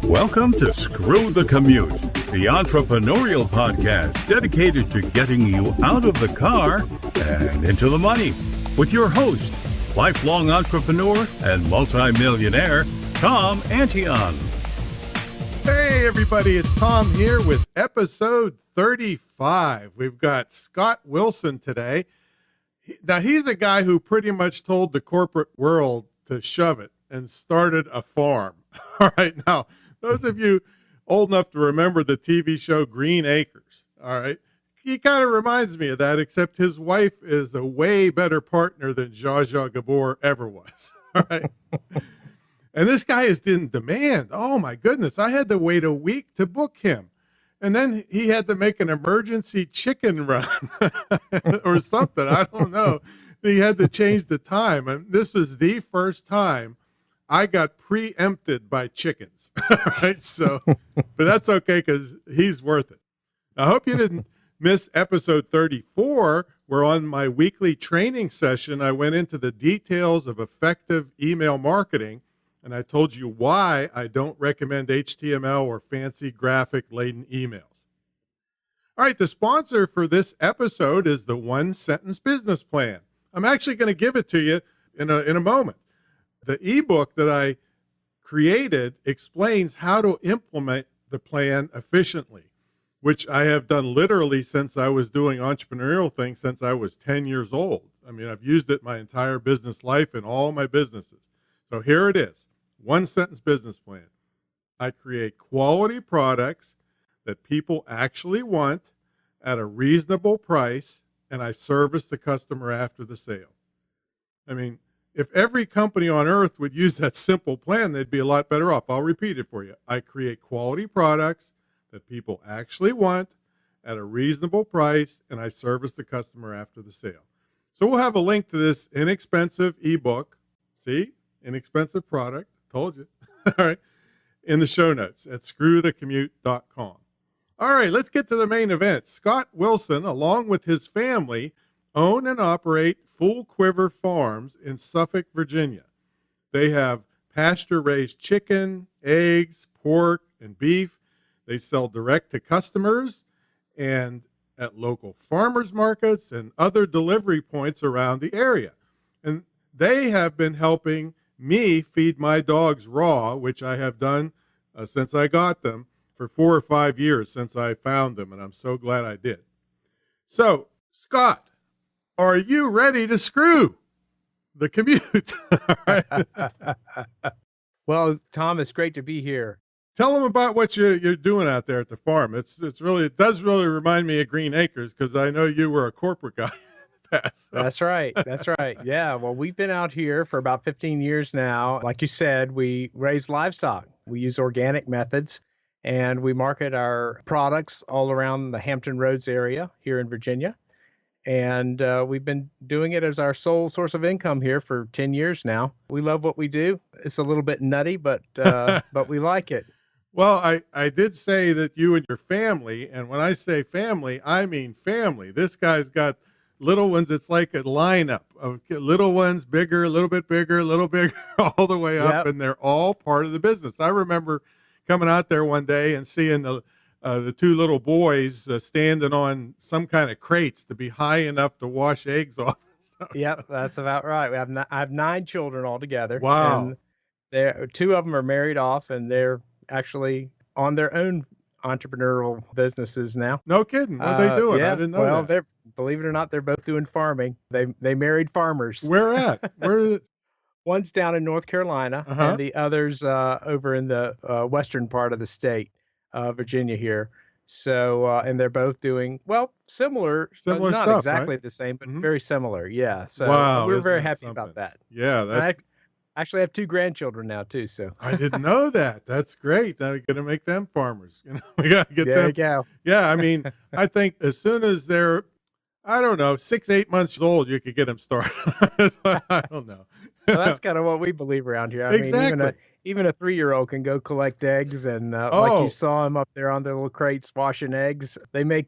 Welcome to Screw the Commute, the entrepreneurial podcast dedicated to getting you out of the car and into the money. With your host, lifelong entrepreneur and multimillionaire, Tom Antion. Hey everybody, it's Tom here with episode 35. We've got Scott Wilson today. Now he's the guy who pretty much told the corporate world to shove it and started a farm. All right, now those of you old enough to remember the TV show Green Acres, all right, he kind of reminds me of that, except his wife is a way better partner than Zsa Zsa Gabor ever was. All right. And this guy is in demand. Oh, my goodness. I had to wait a week to book him. And then he had to make an emergency chicken run or something. I don't know. He had to change the time. And this is the first time I got preempted by chickens. All right. So, but that's okay because he's worth it. I hope you didn't miss episode 34, where on my weekly training session, I went into the details of effective email marketing. And I told you why I don't recommend HTML or fancy graphic-laden emails. All right, the sponsor for this episode is the One Sentence Business Plan. I'm actually going to give it to you in a moment. The ebook that I created explains how to implement the plan efficiently, which I have done literally since I was doing entrepreneurial things since I was 10 years old. I mean, I've used it my entire business life in all my businesses. So here it is. One sentence business plan. I create quality products that people actually want at a reasonable price, and I service the customer after the sale. I mean, if every company on earth would use that simple plan, they'd be a lot better off. I'll repeat it for you. I create quality products that people actually want at a reasonable price, and I service the customer after the sale. So we'll have a link to this inexpensive ebook. See? Inexpensive product. Told you. All right. In the show notes at screwthecommute.com. All right, let's get to the main event. Scott Wilson, along with his family, own and operate Full Quiver Farms in Suffolk, Virginia. They have pasture-raised chicken, eggs, pork, and beef. They sell direct to customers and at local farmers markets and other delivery points around the area. And they have been helping me feed my dogs raw, which I have done since I got them for 4 or 5 years since I found them, and I'm so glad I did. So, Scott, are you ready to screw the commute? Well, Tom, it's great to be here. Tell them about what you're doing out there at the farm. It does really remind me of Green Acres because I know you were a corporate guy. That's right. Yeah. Well, we've been out here for about 15 years now. Like you said, we raise livestock. We use organic methods, and we market our products all around the Hampton Roads area here in Virginia. And we've been doing it as our sole source of income here for 10 years now. We love what we do. It's a little bit nutty, but we like it. Well, I did say that you and your family, and when I say family, I mean family. This guy's got little ones. It's like a lineup of little ones, bigger, a little bit bigger, a little bigger, all the way up. Yep. And they're all part of the business. I remember coming out there one day and seeing the 2 little boys standing on some kind of crates to be high enough to wash eggs off. Yep, that's about right. I have 9 children altogether. Wow. And 2 of them are married off, and they're actually on their own entrepreneurial businesses now. No kidding. What are they doing? Yeah, I didn't know that. Believe it or not, they're both doing farming. They married farmers. Where at? Where is it? One's down in North Carolina, and the other's over in the western part of the state, Virginia here. So, and they're both doing, similar not stuff, exactly right? the same, but very similar. Yeah. So wow, we're very happy about that. Yeah. I actually have 2 grandchildren now too. So I didn't know that. That's great. Now we're going to make them farmers. We got to get them. There you go. Yeah. I mean, I think as soon as they're, 6, 8 months old, you could get them started. I don't know. Well, that's kind of what we believe around here. I exactly. mean, even a 3-year-old can go collect eggs, and like you saw them up there on their little crates washing eggs. They may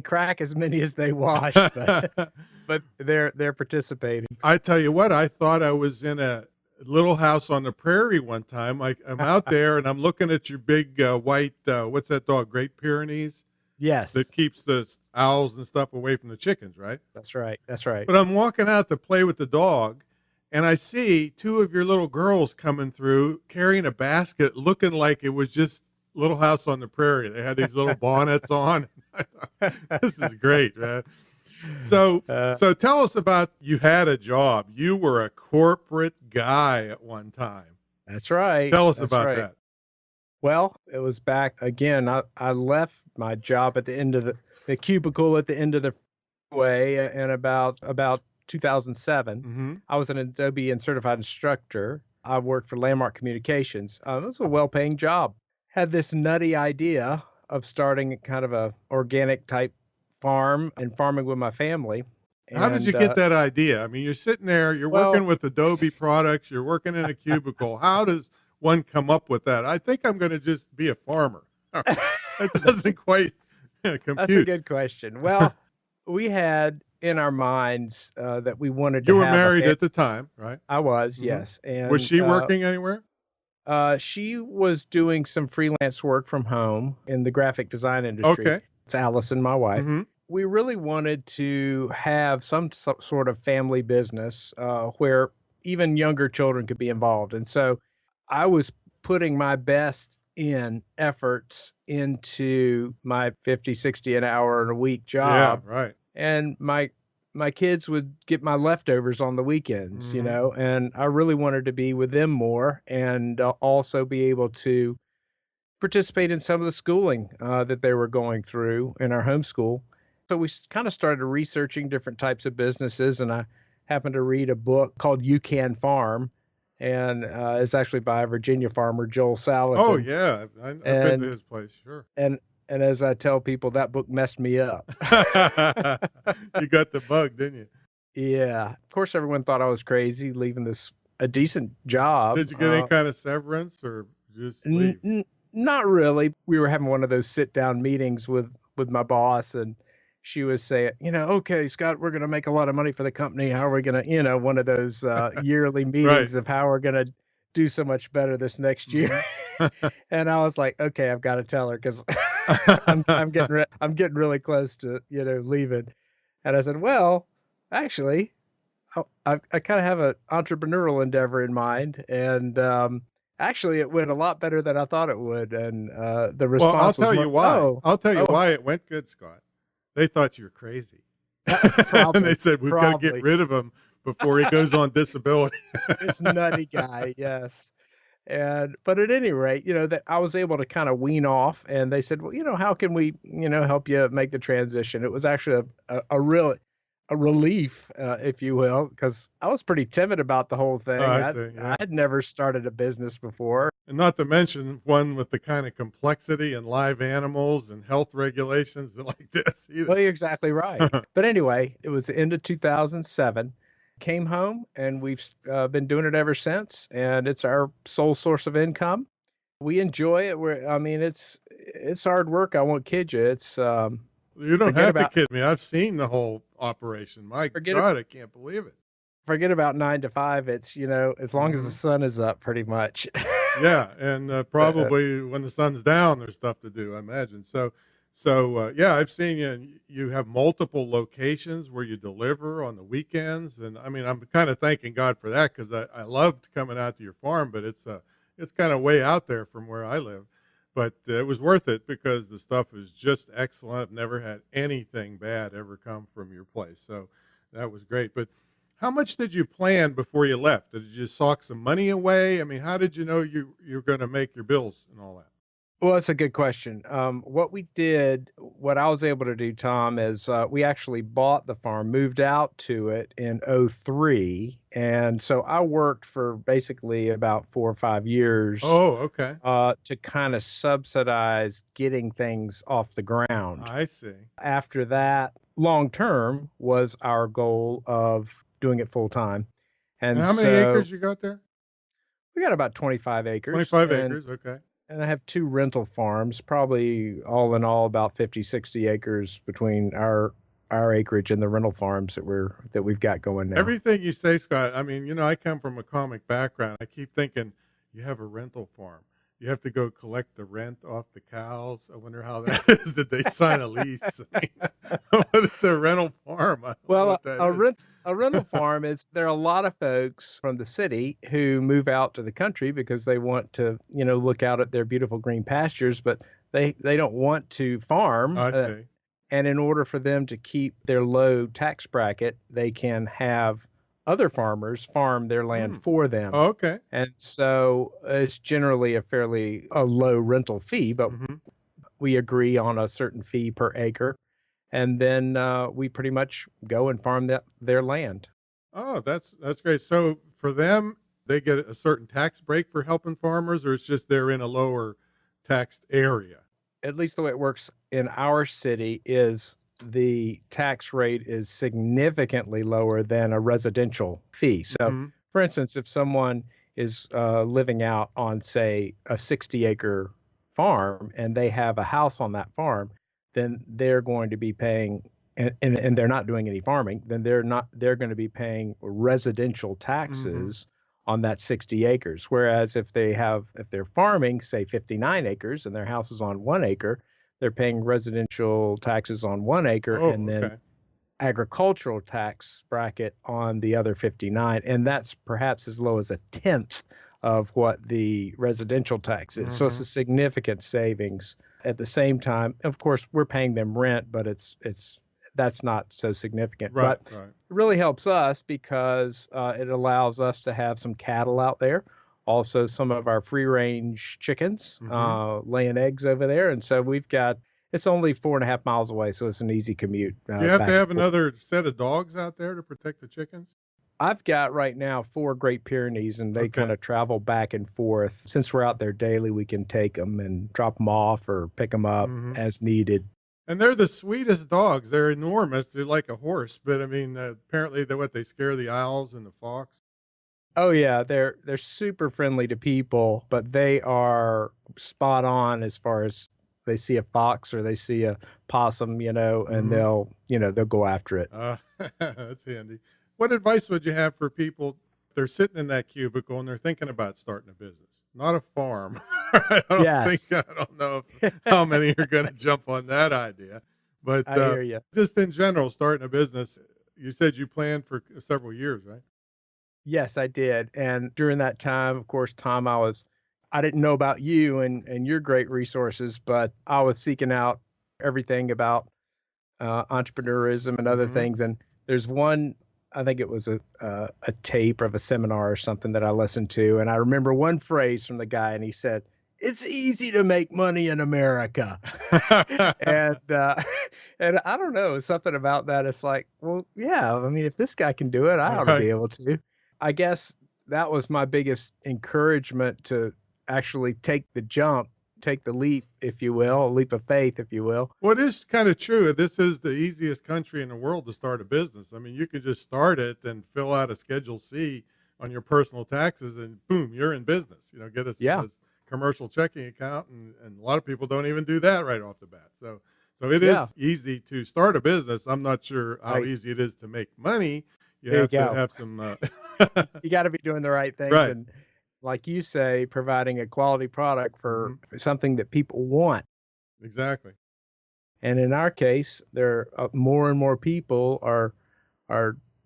crack as many as they wash, but they're participating. I tell you what, I thought I was in a Little House on the Prairie one time. I'm out there and I'm looking at your big white, what's that dog? Great Pyrenees? Yes. That keeps the owls and stuff away from the chickens, right? That's right. That's right. But I'm walking out to play with the dog, and I see two of your little girls coming through carrying a basket looking like it was just Little House on the Prairie. They had these little bonnets on. I thought, this is great, man. So tell us about, you had a job. You were a corporate guy at one time. That's right. Tell us That's about right. that. Well, it was back again. I left my job at the end of the cubicle at the end of the way in about 2007. Mm-hmm. I was an Adobe and certified instructor. I worked for Landmark Communications. It was a well-paying job. Had this nutty idea of starting kind of a organic type farm and farming with my family. How did you get that idea? I mean, you're sitting there, you're working with Adobe products, you're working in a cubicle. How does one come up with that? I think I'm going to just be a farmer. It doesn't quite compute. That's a good question. Well, we had in our minds that we wanted to You were have married at the time, right? I was, Mm-hmm. yes. And was she working anywhere? She was doing some freelance work from home in the graphic design industry. Okay. It's Allison, my wife. Mm-hmm. We really wanted to have some sort of family business where even younger children could be involved. And so I was putting my best efforts into my 50, 60 an hour and a week job. Yeah, right. And my kids would get my leftovers on the weekends, you know, and I really wanted to be with them more and also be able to participate in some of the schooling that they were going through in our homeschool. So we kind of started researching different types of businesses, and I happened to read a book called You Can Farm, and it's actually by a Virginia farmer, Joel Salatin. Oh, yeah. I've been to his place, sure. And as I tell people, that book messed me up. You got the bug, didn't you? Yeah. Of course, everyone thought I was crazy leaving a decent job. Did you get any kind of severance or just leave? Not really. We were having one of those sit-down meetings with my boss, and she was saying, okay, Scott, we're going to make a lot of money for the company. How are we going to, one of those yearly meetings of how we're going to do so much better this next year. And I was like, okay, I've got to tell her because I'm getting really close to, leaving. And I said, well, actually, I kind of have an entrepreneurial endeavor in mind. And actually, it went a lot better than I thought it would. And the response Well, I'll tell you why. Oh, I'll tell you why it went good, Scott. They thought you were crazy. Probably, and they said, we've got to get rid of him before he goes on disability. This nutty guy, yes. But at any rate, that I was able to kind of wean off, and they said, well, how can we, help you make the transition? It was actually a relief, if you will, because I was pretty timid about the whole thing. I had never started a business before. And not to mention one with the kind of complexity and live animals and health regulations like this either. Well, you're exactly right. But anyway, it was the end of 2007. Came home, and we've been doing it ever since, and it's our sole source of income. We enjoy it. It's hard work. I won't kid you. It's you don't have to kid me. I've seen the whole operation. My God, I can't believe it. Forget about 9 to 5. It's as long as the sun is up, pretty much. Yeah, and probably when the sun's down, there's stuff to do, I imagine. So yeah, I've seen you. And you have multiple locations where you deliver on the weekends, and I mean, I'm kind of thanking God for that because I loved coming out to your farm, but it's kind of way out there from where I live. But it was worth it because the stuff is just excellent. I've never had anything bad ever come from your place, so that was great. But how much did you plan before you left? Did you just sock some money away? I mean, how did you know you're going to make your bills and all that? Well, that's a good question. What I was able to do, Tom, is we actually bought the farm, moved out to it in 2003. And so I worked for basically about 4 or 5 years. Oh, okay. To kind of subsidize getting things off the ground. I see. After that, long term was our goal of doing it full time. And how many acres you got there? We got about 25 acres. 25 acres, okay. And I have 2 rental farms, probably all in all about 50, 60 acres between our our acreage and the rental farms that we've got going now. Everything you say, Scott, I mean, I come from a comic background. I keep thinking, you have a rental farm. You have to go collect the rent off the cows. I wonder how that is. Did they sign a lease? I mean, what is a rental farm? Well, a rental farm is, there are a lot of folks from the city who move out to the country because they want to, look out at their beautiful green pastures, but they don't want to farm. I see. And in order for them to keep their low tax bracket, they can have other farmers farm their land for them. Oh, okay. And so it's generally a low rental fee, but we agree on a certain fee per acre. And then we pretty much go and farm their land. Oh, that's great. So for them, they get a certain tax break for helping farmers, or it's just they're in a lower taxed area? At least the way it works in our city is the tax rate is significantly lower than a residential fee. So, for instance, if someone is living out on, say, a 60-acre farm and they have a house on that farm, then they're going to be paying, and they're not doing any farming, then they're going to be paying residential taxes on that 60 acres. Whereas if they're farming, say 59 acres and their house is on 1 acre, they're paying residential taxes on 1 acre then agricultural tax bracket on the other 59. And that's perhaps as low as a tenth of what the residential tax is. So it's a significant savings. At the same time, of course, we're paying them rent, but that's not so significant. Right, but it really helps us because it allows us to have some cattle out there. Also, some of our free-range chickens laying eggs over there. And so it's only 4.5 miles away, so it's an easy commute. Do you have to have another set of dogs out there to protect the chickens? I've got right now 4 Great Pyrenees, and they kind of travel back and forth. Since we're out there daily, we can take them and drop them off or pick them up as needed. And they're the sweetest dogs. They're enormous. They're like a horse, but I mean, apparently they scare the owls and the fox. Oh yeah, they're super friendly to people, but they are spot on as far as they see a fox or they see a possum, and they'll go after it. That's handy. What advice would you have for people if they're sitting in that cubicle and they're thinking about starting a business, not a farm? I don't know how many are going to jump on that idea, but I hear you. Just in general, starting a business. You said you planned for several years, right? Yes, I did. And during that time, of course, Tom, I didn't know about you and your great resources, but I was seeking out everything about entrepreneurism and other things. And there's one, I think it was a tape of a seminar or something that I listened to. And I remember one phrase from the guy, and he said, "It's easy to make money in America." and I don't know, something about that. It's like, well, yeah, I mean, if this guy can do it, I ought to be able to. I guess that was my biggest encouragement to actually take the jump, take the leap, if you will, a leap of faith, if you will. Well, it is kind of true. This is the easiest country in the world to start a business. I mean, you can just start it and fill out a Schedule C on your personal taxes and boom, you're in business. Get a commercial checking account. And a lot of people don't even do that right off the bat. So it is easy to start a business. I'm not sure how easy it is to make money. You have to have some... You got to be doing the right things. Right. And like you say, providing a quality product for something that people want. Exactly. And in our case, there are more and more people are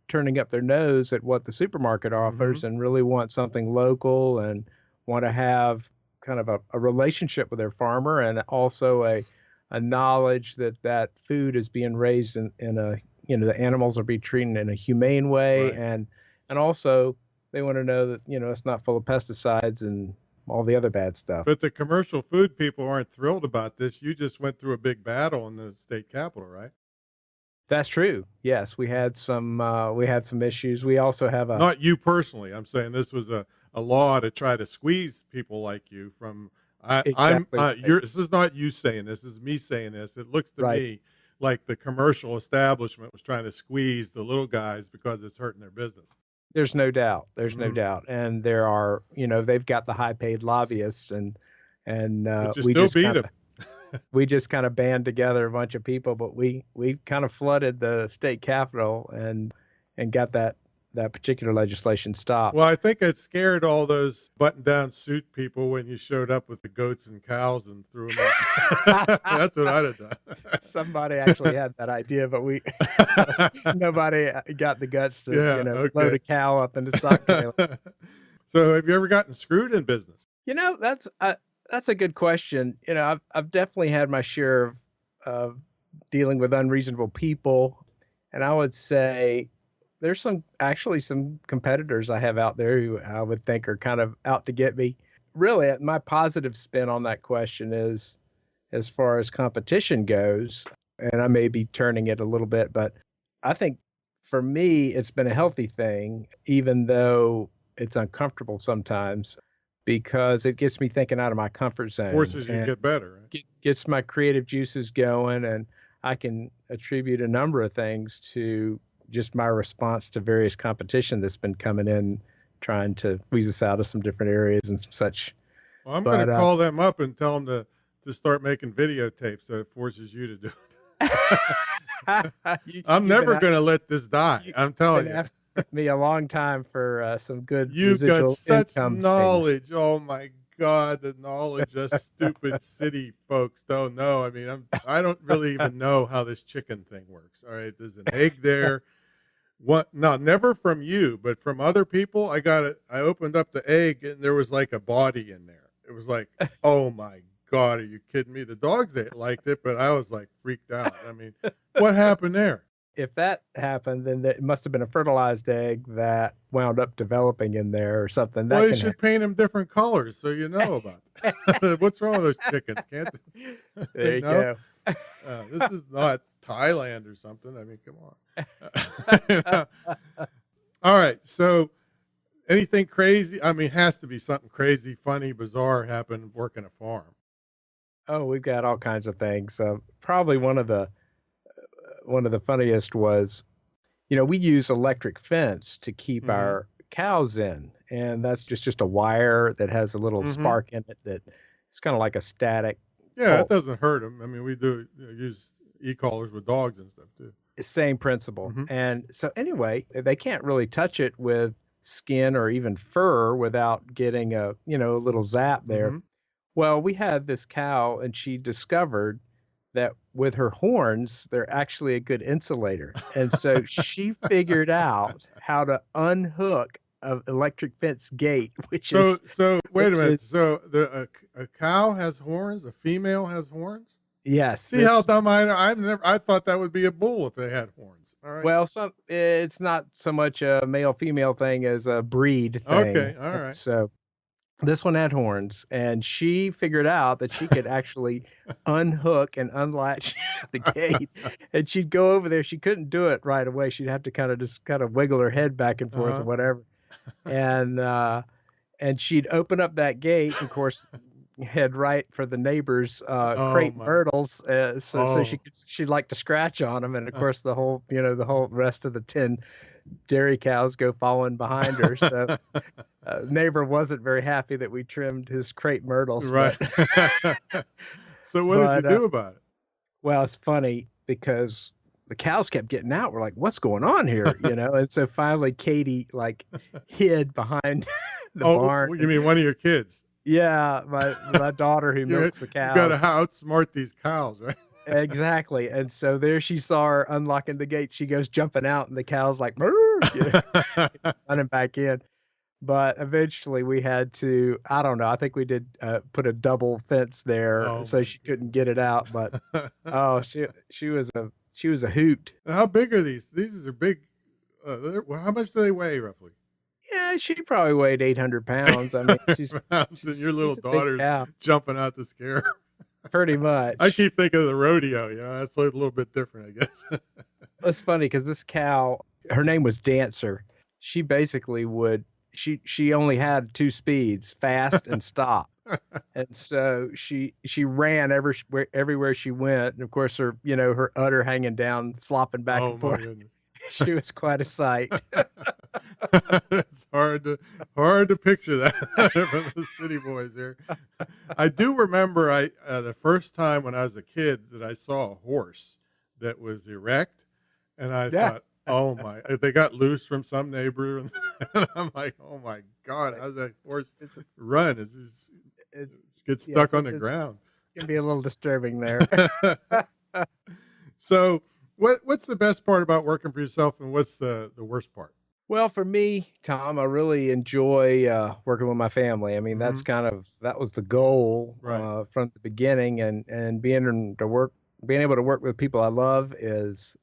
turning up their nose at what the supermarket offers and really want something local and want to have kind of a relationship with their farmer and also a knowledge that food is being raised in a, the animals are being treated in a humane way. Right. And also they want to know that, it's not full of pesticides and all the other bad stuff. But the commercial food people aren't thrilled about this. You just went through a big battle in the state capitol, right? That's true. Yes, we had some issues. We also have not you personally. I'm saying this was a law to try to squeeze people like you from. This is not you saying this. This is me saying this. It looks to me like the commercial establishment was trying to squeeze the little guys because it's hurting their business. There's no doubt. There's no doubt. And there are, they've got the high paid lobbyists and but you still beat them. we just kind of band together a bunch of people, but we kind of flooded the state capitol and got that particular legislation stopped. Well, I think it scared all those button-down suit people when you showed up with the goats and cows and threw them out. That's what I'd have done. Somebody actually had that idea, but nobody got the guts to load a cow up into stock trailer. So have you ever gotten screwed in business? That's a good question. I've definitely had my share of dealing with unreasonable people, and I would say there's some competitors I have out there who I would think are kind of out to get me. Really, my positive spin on that question is, as far as competition goes, and I may be turning it a little bit, but I think for me, it's been a healthy thing, even though it's uncomfortable sometimes, because it gets me thinking out of my comfort zone. Forces you to get better. Right? Gets my creative juices going, and I can attribute a number of things to just my response to various competition that's been coming in, trying to squeeze us out of some different areas and such. Well, I'm going to call them up and tell them to start making videotapes, so it forces you to do it. I'm never going to let this die. I'm telling you. Me a long time for some good You've got such income knowledge. things. Oh my God, the knowledge us stupid city folks don't know. I mean, I don't really even know how this chicken thing works. All right, there's an egg there. Never from you, but from other people. I opened up the egg and there was like a body in there. It was like, oh my God, are you kidding me? The dogs, they liked it, but I was like freaked out. I mean, what happened there? If that happened, then it must have been a fertilized egg that wound up developing in there or something. Well, you should paint them different colors so you know about it. What's wrong with those chickens? Can't they? There you go. This is not Thailand or something. I mean, come on. All right. So anything crazy? I mean, it has to be something crazy, funny, bizarre happened working a farm. Oh, we've got all kinds of things. Probably one of the funniest was, we use electric fence to keep our cows in, and that's just a wire that has a little spark in it that it's kind of like a static. Yeah, it doesn't hurt them. I mean, we do use e-collars with dogs and stuff too. Same principle. And so anyway, they can't really touch it with skin or even fur without getting a little zap there. Well, we had this cow, and she discovered that with her horns, they're actually a good insulator. And so she figured out how to unhook an electric fence gate, So wait a minute. So a cow has horns, a female has horns? Yes. See how dumb I thought that would be a bull if they had horns. All right. Well, it's not so much a male-female thing as a breed thing. Okay, all right. So this one had horns, and she figured out that she could actually unhook and unlatch the gate. And she'd go over there. She couldn't do it right away. She'd have to kind of wiggle her head back and forth or whatever. And she'd open up that gate, and of course, head right for the neighbor's crepe myrtles. So she'd like to scratch on them, and of course the whole rest of the 10 dairy cows go following behind her. So neighbor wasn't very happy that we trimmed his crepe myrtles. Right. So what did you do about it? Well, it's funny because the cows kept getting out. We're like, what's going on here? And so finally Katie hid behind the barn. You mean one of your kids? Yeah, my daughter who milks the cows. You got to outsmart these cows, right? Exactly. And so there she saw her unlocking the gate. She goes jumping out, and the cow's like, running back in. But eventually we had to, I don't know, I think we did put a double fence there so she couldn't get it out. But she was a hoot. And how big are these? These are big. How much do they weigh roughly? Yeah, she probably weighed 800 pounds. I mean, she's your little daughter's jumping out to scare her. Pretty much. I keep thinking of the rodeo. That's a little bit different, I guess. It's funny because this cow, her name was Dancer. She basically she only had 2 speeds, fast and stop. And so she ran everywhere she went. And of course, her udder hanging down, flopping back and forth. She was quite a sight. It's hard to picture that from the city boys here. I do remember the first time when I was a kid that I saw a horse that was erect, and I Yeah. thought, oh my, they got loose from some neighbor, and I'm like, oh my God, how's that horse run? It gets stuck on the ground. It can be a little disturbing there. So what's the best part about working for yourself, and what's the worst part? Well, for me, Tom, I really enjoy working with my family. I mean, Mm-hmm. that was the goal Right. from the beginning, and being able to work with people I love is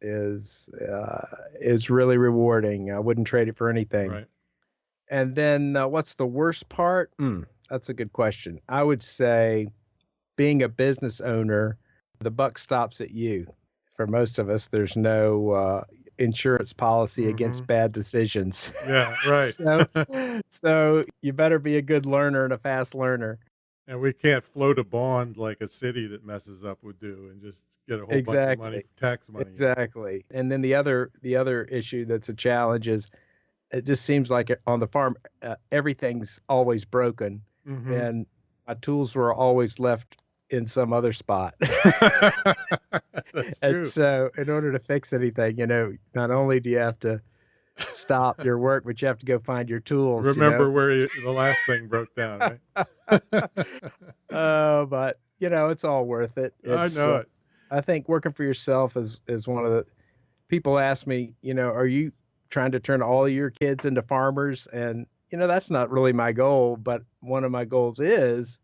really rewarding. I wouldn't trade it for anything. Right. And then what's the worst part? That's a good question. I would say being a business owner, the buck stops at you. For most of us, there's no insurance policy against bad decisions. Yeah, right. So you better be a good learner and a fast learner. And we can't float a bond like a city that messes up would do and just get a whole bunch of money, tax money. Exactly. And then the other issue that's a challenge is it just seems like on the farm, everything's always broken, and my tools were always left in some other spot. That's And true. so in order to fix anything, not only do you have to stop your work, but you have to go find your tools. Remember where the last thing broke down, right? But it's all worth it. I know it. I think working for yourself is one of the people ask me, are you trying to turn all of your kids into farmers? And, that's not really my goal, but one of my goals is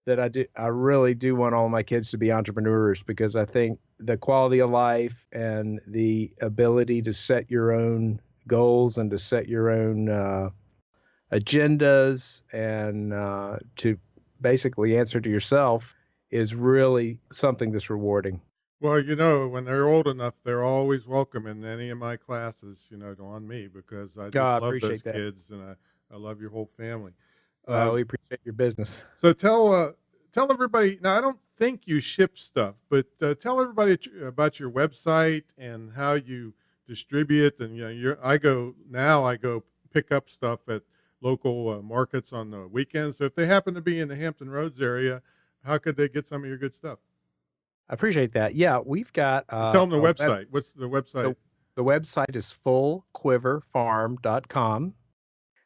that I really do want all my kids to be entrepreneurs, because I think the quality of life and the ability to set your own goals and to set your own agendas and to basically answer to yourself is really something that's rewarding. Well, when they're old enough, they're always welcome in any of my classes, on me, because I just I love appreciate those that. kids, and I love your whole family. We appreciate your business. So tell everybody. Now, I don't think you ship stuff, but tell everybody about your website and how you distribute. And I go pick up stuff at local markets on the weekends. So if they happen to be in the Hampton Roads area, how could they get some of your good stuff? I appreciate that. Yeah, we've got. Tell them the website. What's the website? The website is fullquiverfarm.com.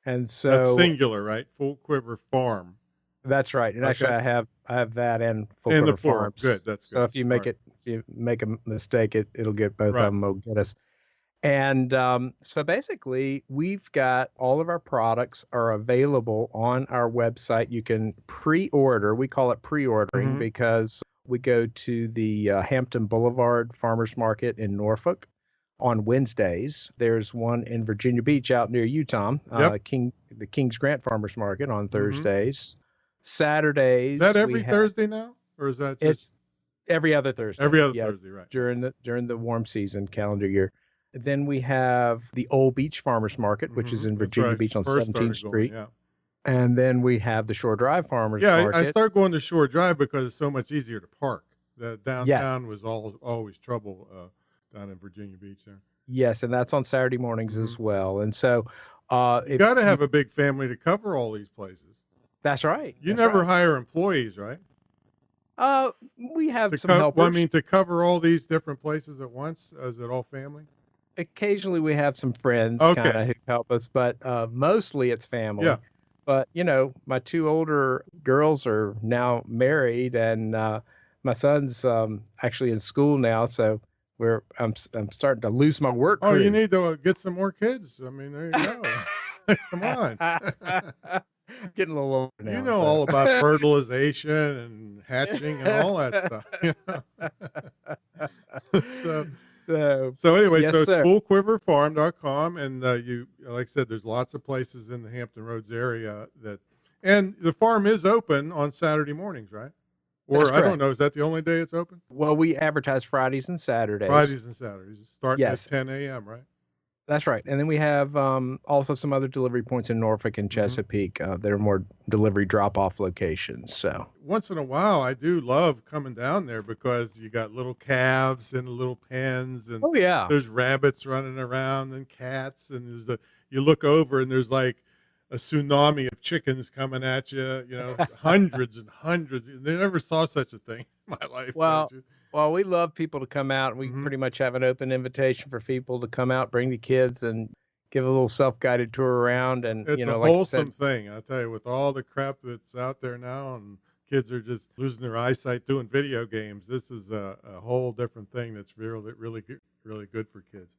And so that's singular, right? Full Quiver Farm. That's right. And actually, I have that and Full and Quiver the plural. Farms. Good. That's so good. if you make a mistake, it'll get both Right. of them. Will get us. And so basically, we've got all of our products are available on our website. You can pre-order. We call it pre-ordering because we go to the Hampton Boulevard Farmers Market in Norfolk on Wednesdays. There's one in Virginia Beach out near you, Tom. Yep. The Kings Grant Farmers Market on Thursdays. Saturdays. Is that every Thursday now, or is that just It's every other Thursday. every other Thursday, right? During the warm season calendar year. Then we have the Old Beach Farmers Market, which is in Virginia Beach on First 17th started Street. Going, And then we have the Shore Drive Farmers yeah, Market. I started going to Shore Drive because it's so much easier to park. The downtown was always trouble down in Virginia Beach there. Yes, and that's on Saturday mornings as well. And so you got to have a big family to cover all these places. That's right. You never hire employees, right? We have some helpers. Well, I mean, to cover all these different places at once, is it all family? Occasionally we have some friends kind of who help us, but mostly it's family. Yeah. But, my two older girls are now married, and my son's actually in school now, so I'm starting to lose my work crew. Oh, you need to get some more kids. I mean, there you go. Come on. Getting a little older now. You know all about fertilization and hatching and all that stuff. So anyway, yes, so it's sir. fullquiverfarm.com, and you, like I said, there's lots of places in the Hampton Roads area and the farm is open on Saturday mornings, right? Or That's I don't correct. know, is that the only day it's open? Well, we advertise Fridays and Saturdays. Fridays and Saturdays, starting Yes. at 10 a.m., right? That's right. And then we have also some other delivery points in Norfolk and Chesapeake that are more delivery drop-off locations. So once in a while, I do love coming down there because you got little calves in little pens, and oh yeah, there's rabbits running around and cats, and you look over and there's like a tsunami of chickens coming at you, hundreds and hundreds. They never saw such a thing in my life. Well, we love people to come out. We pretty much have an open invitation for people to come out, bring the kids, and give a little self-guided tour around. And it's a like wholesome thing. I'll tell you, with all the crap that's out there now, and kids are just losing their eyesight doing video games. This is a whole different thing that's really good for kids.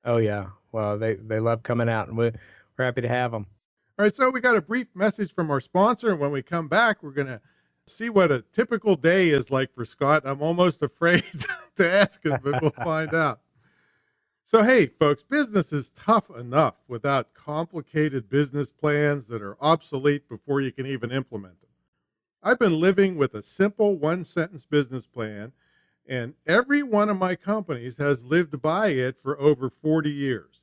Oh yeah, well they love coming out, and we're happy to have them. All right, so we got a brief message from our sponsor, and when we come back, we're gonna see what a typical day is like for Scott. I'm almost afraid to ask him, but we'll find out. So, hey, folks, business is tough enough without complicated business plans that are obsolete before you can even implement them. I've been living with a simple one-sentence business plan, and every one of my companies has lived by it for over 40 years.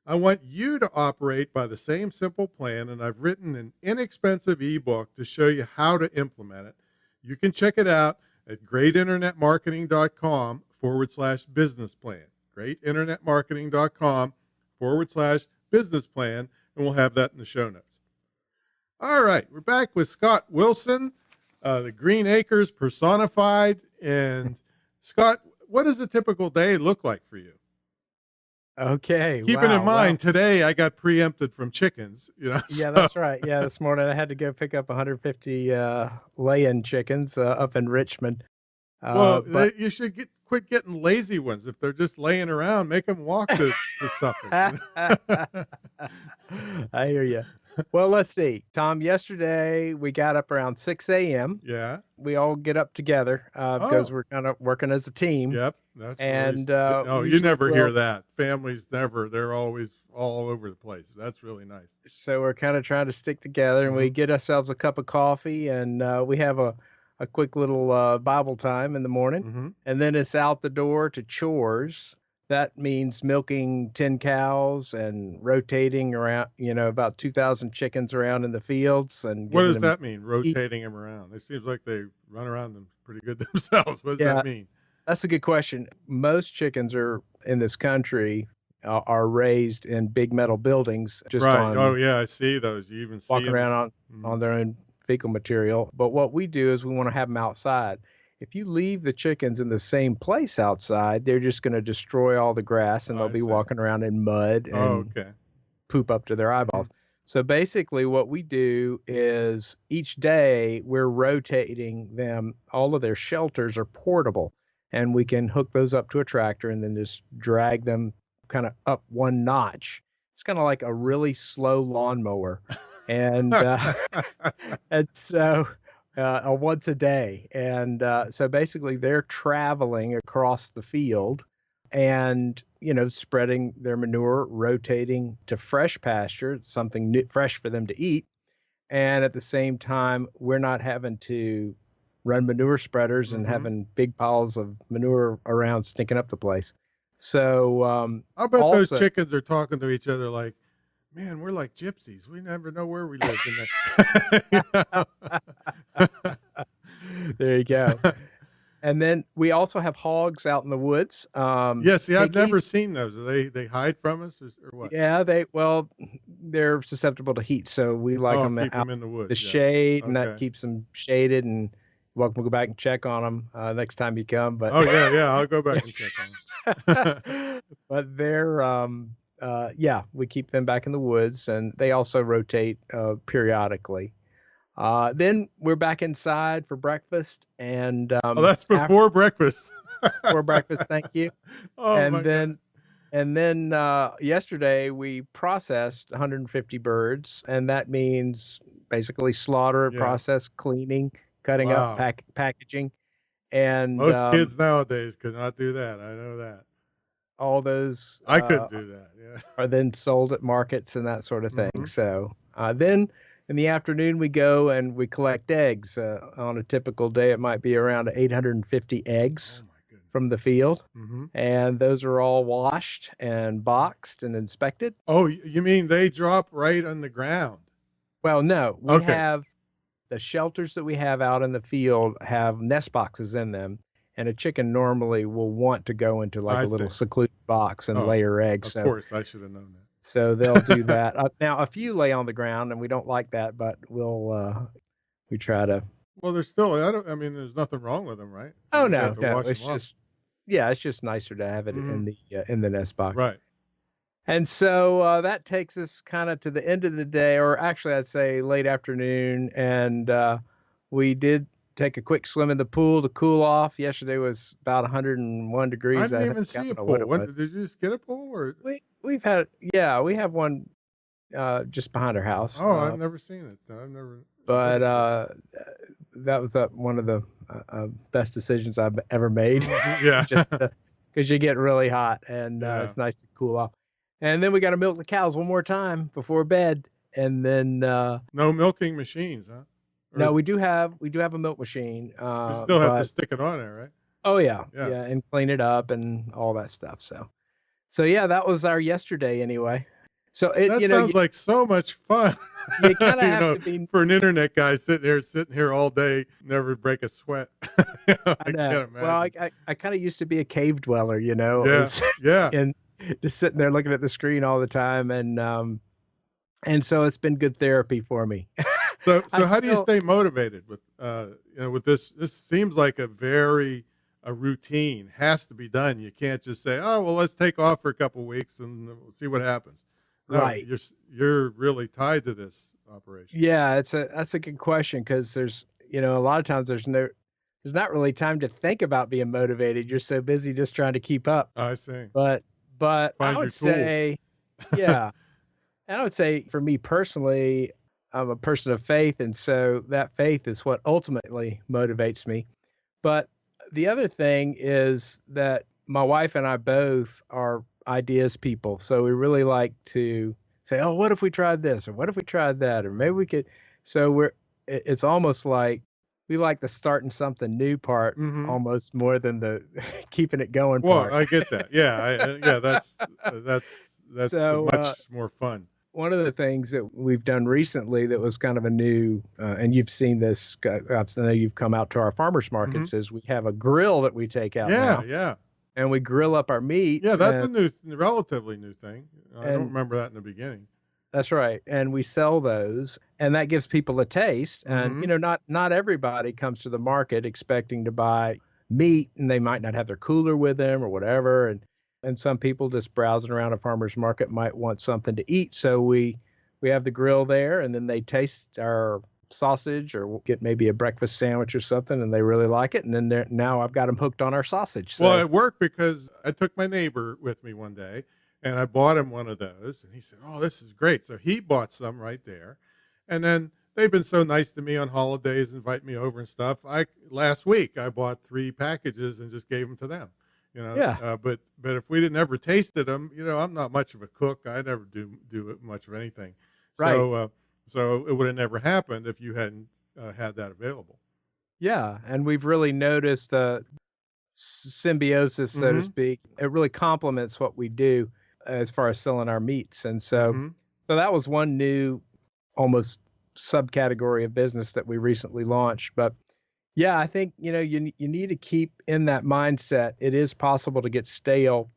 I want you to operate by the same simple plan, and I've written an inexpensive ebook to show you how to implement it. You can check it out at greatinternetmarketing.com/business plan. greatinternetmarketing.com/business plan, and we'll have that in the show notes. All right, we're back with Scott Wilson, the Green Acres personified. And Scott, what does a typical day look like for you? Okay. Keeping in mind, today I got preempted from chickens. Yeah, that's right. Yeah, this morning I had to go pick up 150 lay-in chickens up in Richmond. But you should quit getting lazy ones. If they're just laying around, make them walk to Suffolk. I hear you. Well, let's see, Tom. Yesterday we got up around 6 a.m. Yeah. We all get up together because we're kind of working as a team. Yep. That's you never hear that. Families never. They're always all over the place. That's really nice. So we're kind of trying to stick together, and we get ourselves a cup of coffee, and we have a quick little Bible time in the morning, and then it's out the door to chores. That means milking 10 cows and rotating around, about 2,000 chickens around in the fields. And what does that mean, rotating them around? It seems like they run around them pretty good themselves. What does that mean? That's a good question. Most chickens in this country are raised in big metal buildings. Right. Oh, yeah, I see those. You even see walking around on their own fecal material. But what we do is we want to have them outside. If you leave the chickens in the same place outside, they're just going to destroy all the grass, and they'll be walking around in mud and poop up to their eyeballs. So basically what we do is each day we're rotating them. All of their shelters are portable, and we can hook those up to a tractor and then just drag them kind of up one notch. It's kind of like a really slow lawnmower. And so once a day. And so basically they're traveling across the field and, spreading their manure, rotating to fresh pasture, something new, fresh for them to eat. And at the same time, we're not having to run manure spreaders and having big piles of manure around stinking up the place. So I bet those chickens are talking to each other like, man, we're like gypsies. We never know where we live. There you go. And then we also have hogs out in the woods. I've never seen those. They hide from us or what? Yeah, they're susceptible to heat, so we like them out in the woods, the shade, and that keeps them shaded. And you're welcome to go back and check on them next time you come. But I'll go back and check on them. But they're we keep them back in the woods, and they also rotate periodically. Then we're back inside for breakfast, and that's before breakfast. Before breakfast, thank you. And then yesterday we processed 150 birds, and that means basically slaughter, process, cleaning, cutting up, packaging, and most kids nowadays could not do that. I know that. All those I couldn't do that. Yeah, are then sold at markets and that sort of thing. So then in the afternoon we go and we collect eggs. On a typical day, it might be around 850 eggs from the field, Mm-hmm. and those are all washed and boxed and inspected. Oh, you mean they drop right on the ground? Well, no, we Okay. have the shelters that we have out in the field have nest boxes in them, and a chicken normally will want to go into like I a little see. secluded box and Oh, lay her eggs. of course, I should have known that. So they'll do that. Now, a few lay on the ground, and we don't like that, but we try to. Well, there's still, I mean, there's nothing wrong with them, right? You Oh just have no, to no, wash it's them off. just yeah, it's just nicer to have it in the nest box. Right. And so that takes us kind of to the end of the day, or actually, I'd say late afternoon. And we did take a quick swim in the pool to cool off. Yesterday was about 101 I degrees. didn't even I see a don't know what pool. it was. Did you just get a pool? Or? We have one just behind our house. Oh, I've never seen it. I've never. But that was one of the best decisions I've ever made. Yeah. Just because you get really hot, and it's nice to cool off. And then we got to milk the cows one more time before bed, and then No milking machines, huh? Or no, we do have a milk machine. you still have to stick it on there, right? Oh yeah, Yeah. and clean it up and all that stuff. So yeah, that was our yesterday anyway. So That sounds like so much fun. You kind of have to be. For an internet guy sitting here all day, never break a sweat. I can't know. imagine. Well, I kind of used to be a cave dweller, Yeah, yeah. and just sitting there looking at the screen all the time, and so it's been good therapy for me. So how do you stay motivated with with this? This seems like a routine. Has to be done. You can't just say, oh well, let's take off for a couple of weeks and we'll see what happens. No, Right. You're really tied to this operation. Yeah, that's a good question, because there's a lot of times there's not really time to think about being motivated. You're so busy just trying to keep up. I see. But Find I your would say, yeah, and I would say for me personally, I'm a person of faith, and so that faith is what ultimately motivates me. But the other thing is that my wife and I both are ideas people, so we really like to say, oh, what if we tried this, or what if we tried that, or maybe we could. So it's almost like we like the starting something new part Mm-hmm. almost more than the keeping it going Well, part. I get that. Yeah, that's So, much more fun. one of the things that we've done recently that was kind of a new, and you've seen this, I know you've come out to our farmers markets, is we have a grill that we take out Yeah, now, yeah, and we grill up our meats. yeah. That's and, a relatively new thing. I don't and remember that in the beginning. that's right. And we sell those, and that gives people a taste. And, Mhm. not everybody comes to the market expecting to buy meat, and they might not have their cooler with them or whatever. And some people just browsing around a farmer's market might want something to eat. So we have the grill there, and then they taste our sausage, or we'll get maybe a breakfast sandwich or something, and they really like it. And then now I've got them hooked on our sausage. So Well, it worked because I took my neighbor with me one day, and I bought him one of those, and he said, "Oh, this is great." So he bought some right there, and then they've been so nice to me on holidays, invite me over and stuff. Last week I bought 3 packages and just gave them to them. Yeah. But if we didn't ever tasted them, I'm not much of a cook. I never do much of anything. Right. So it would have never happened if you hadn't had that available. Yeah, and we've really noticed the symbiosis, so to Mhm. speak. It really complements what we do as far as selling our meats. And so Mhm. so that was one new almost subcategory of business that we recently launched. But yeah, I think, you need to keep in that mindset. It is possible to get stale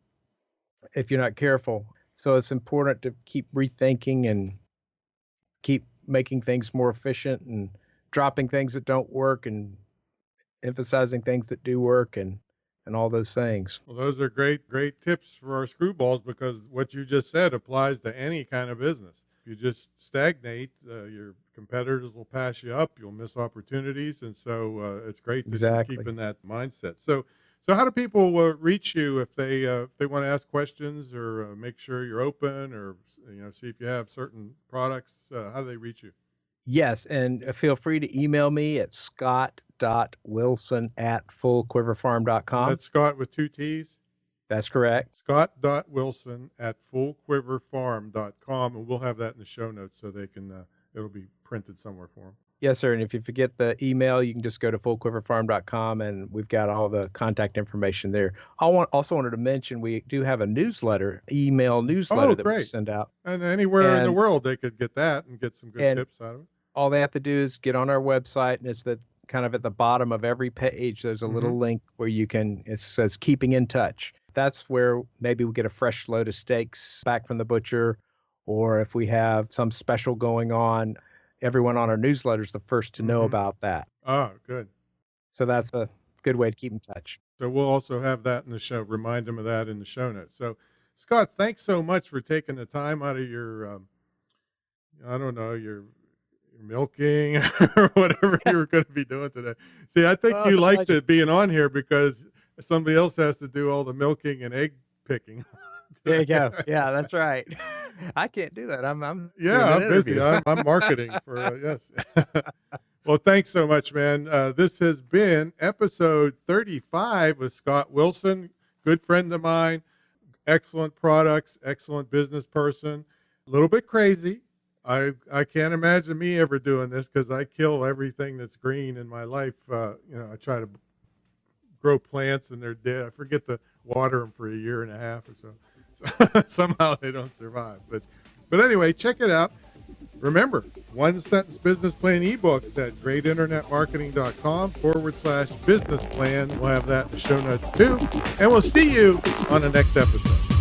if you're not careful. So it's important to keep rethinking and keep making things more efficient, and dropping things that don't work and emphasizing things that do work, and all those things. Well, those are great tips for our screwballs, because what you just said applies to any kind of business. If you just stagnate, your competitors will pass you up. You'll miss opportunities, and so it's great that Exactly. you keep in that mindset. So how do people reach you if they want to ask questions, or make sure you're open, or see if you have certain products? How do they reach you? Yes, and feel free to email me at scott.wilson@fullquiverfarm.com. That's Scott with 2 T's. That's correct. Scott.wilson@fullquiverfarm.com, and we'll have that in the show notes so they can it'll be printed somewhere for them. Yes, sir. And if you forget the email, you can just go to fullquiverfarm.com and we've got all the contact information there. Also wanted to mention we do have a newsletter, email newsletter that we send out. And anywhere in the world they could get that and get some good tips out of it. All they have to do is get on our website, and it's kind of at the bottom of every page. There's a little link where it says keeping in touch. That's where maybe we get a fresh load of steaks back from the butcher, or if we have some special going on, everyone on our newsletter is the first to know about that. Oh, good. So that's a good way to keep in touch. So we'll also have that in the show, remind them of that in the show notes. So Scott, thanks so much for taking the time out of your, your milking or whatever you were going to be doing today. See, I think you liked it being on here because somebody else has to do all the milking and egg picking. There you go. Yeah, that's right. I can't do that. I'm busy. I'm marketing for yes. Well, thanks so much, man. This has been episode 35 with Scott Wilson, good friend of mine, excellent products, excellent business person, a little bit crazy. I can't imagine me ever doing this because I kill everything that's green in my life. I try to grow plants and they're dead. I forget to water them for a year and a half or so. Somehow they don't survive. But anyway, check it out. Remember, One Sentence Business Plan eBooks at greatinternetmarketing.com/business plan. We'll have that in the show notes too. And we'll see you on the next episode.